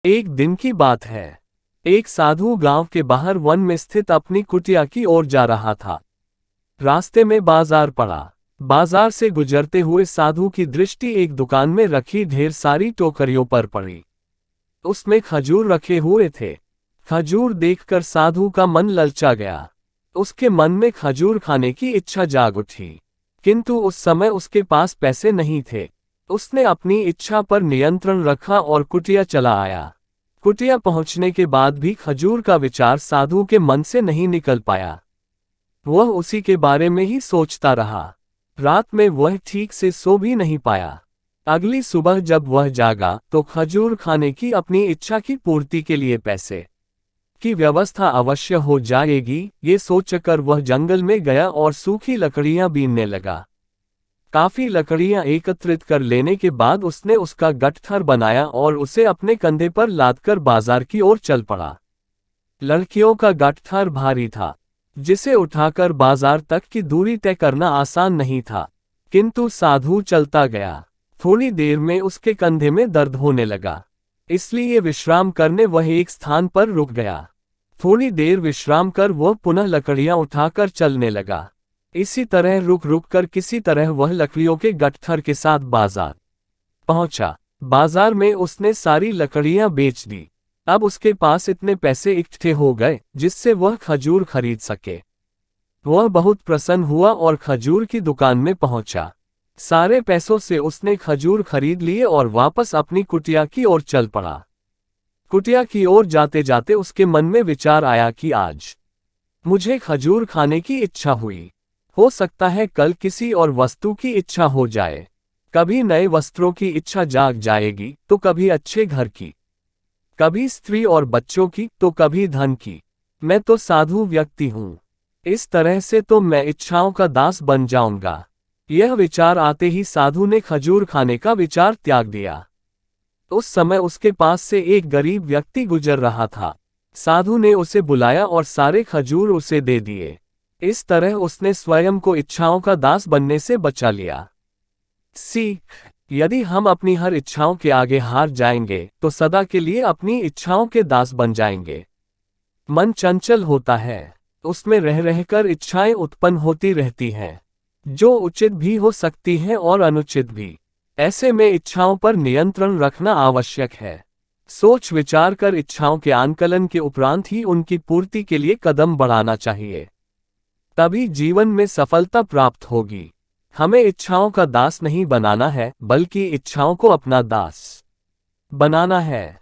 एक दिन की बात है। एक साधु गांव के बाहर वन में स्थित अपनी कुटिया की ओर जा रहा था। रास्ते में बाजार पड़ा। बाजार से गुजरते हुए साधु की दृष्टि एक दुकान में रखी ढेर सारी टोकरियों पर पड़ी। उसमें खजूर रखे हुए थे। खजूर देखकर साधु का मन ललचा गया। उसके मन में खजूर खाने की इच्छा जाग उठी, किंतु उस समय उसके पास पैसे नहीं थे। उसने अपनी इच्छा पर नियंत्रण रखा और कुटिया चला आया। कुटिया पहुंचने के बाद भी खजूर का विचार साधु के मन से नहीं निकल पाया। वह उसी के बारे में ही सोचता रहा। रात में वह ठीक से सो भी नहीं पाया। अगली सुबह जब वह जागा तो खजूर खाने की अपनी इच्छा की पूर्ति के लिए पैसे की व्यवस्था अवश्य हो जाएगी, ये सोचकर वह जंगल में गया और सूखी लकड़ियां बीनने लगा। काफी लकड़ियां एकत्रित कर लेने के बाद उसने उसका गठथर बनाया और उसे अपने कंधे पर लादकर बाजार की ओर चल पड़ा। लड़कियों का गठथर भारी था, जिसे उठाकर बाजार तक की दूरी तय करना आसान नहीं था, किंतु साधु चलता गया। थोड़ी देर में उसके कंधे में दर्द होने लगा, इसलिए विश्राम करने वह एक स्थान पर रुक गया। थोड़ी देर विश्राम कर वह पुनः लकड़ियां उठाकर चलने लगा। इसी तरह रुक रुक कर किसी तरह वह लकड़ियों के गठथर के साथ बाजार पहुंचा। बाजार में उसने सारी लकड़ियां बेच दी। अब उसके पास इतने पैसे इकट्ठे हो गए जिससे वह खजूर खरीद सके। वह बहुत प्रसन्न हुआ और खजूर की दुकान में पहुंचा। सारे पैसों से उसने खजूर खरीद लिए और वापस अपनी कुटिया की ओर चल पड़ा। कुटिया की ओर जाते जाते उसके मन में विचार आया कि आज मुझे खजूर खाने की इच्छा हुई। हो सकता है कल किसी और वस्तु की इच्छा हो जाए। कभी नए वस्त्रों की इच्छा जाग जाएगी तो कभी अच्छे घर की, कभी स्त्री और बच्चों की तो कभी धन की। मैं तो साधु व्यक्ति हूं, इस तरह से तो मैं इच्छाओं का दास बन जाऊंगा। यह विचार आते ही साधु ने खजूर खाने का विचार त्याग दिया। उस समय उसके पास से एक गरीब व्यक्ति गुजर रहा था। साधु ने उसे बुलाया और सारे खजूर उसे दे दिए। इस तरह उसने स्वयं को इच्छाओं का दास बनने से बचा लिया। सीख: यदि हम अपनी हर इच्छाओं के आगे हार जाएंगे तो सदा के लिए अपनी इच्छाओं के दास बन जाएंगे। मन चंचल होता है, उसमें रह रहकर इच्छाएं उत्पन्न होती रहती हैं, जो उचित भी हो सकती हैं और अनुचित भी। ऐसे में इच्छाओं पर नियंत्रण रखना आवश्यक है। सोच विचार कर इच्छाओं के आंकलन के उपरांत ही उनकी पूर्ति के लिए कदम बढ़ाना चाहिए, तभी जीवन में सफलता प्राप्त होगी। हमें इच्छाओं का दास नहीं बनाना है, बल्कि इच्छाओं को अपना दास बनाना है।